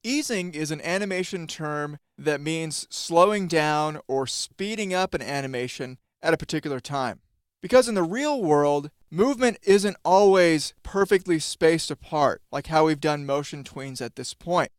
Easing is an animation term that means slowing down or speeding up an animation at a particular time. Because in the real world, movement isn't always perfectly spaced apart, like how we've done motion tweens at this point.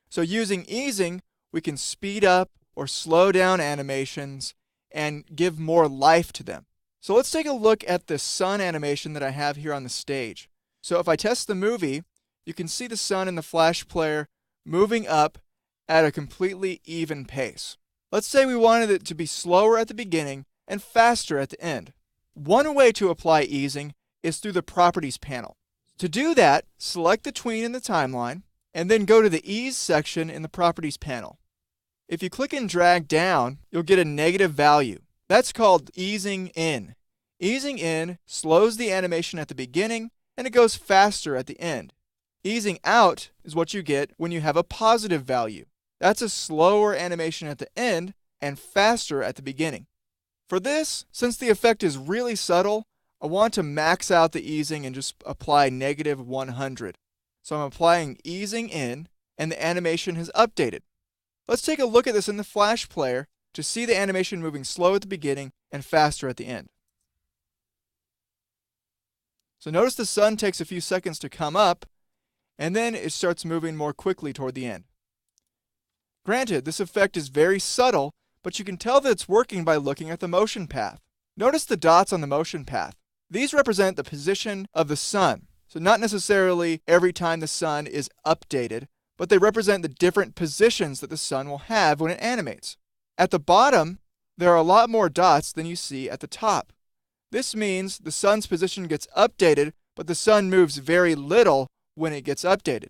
So using easing, we can speed up or slow down animations and give more life to them. So let's take a look at the sun animation that I have here on the stage. So if I test the movie, you can see the sun in the Flash player moving up at a completely even pace. Let's say we wanted it to be slower at the beginning and faster at the end. One way to apply easing is through the Properties panel. To do that, select the tween in the timeline, and then go to the Ease section in the Properties panel. If you click and drag down, you'll get a negative value. That's called easing in. Easing in slows the animation at the beginning, and it goes faster at the end. Easing out is what you get when you have a positive value. That's a slower animation at the end and faster at the beginning. For this, since the effect is really subtle, I want to max out the easing and just apply negative 100. So I'm applying easing in, and the animation has updated. Let's take a look at this in the Flash player to see the animation moving slow at the beginning and faster at the end. So notice the sun takes a few seconds to come up, and then it starts moving more quickly toward the end. Granted, this effect is very subtle, but you can tell that it's working by looking at the motion path. Notice the dots on the motion path. These represent the position of the sun. So not necessarily every time the sun is updated, but they represent the different positions that the sun will have when it animates. At the bottom, there are a lot more dots than you see at the top. This means the sun's position gets updated, but the sun moves very little when it gets updated.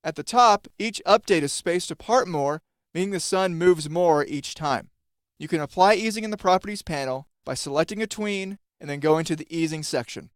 At the top, each update is spaced apart more, meaning the sun moves more each time. You can apply easing in the Properties panel by selecting a tween and then going to the Easing section.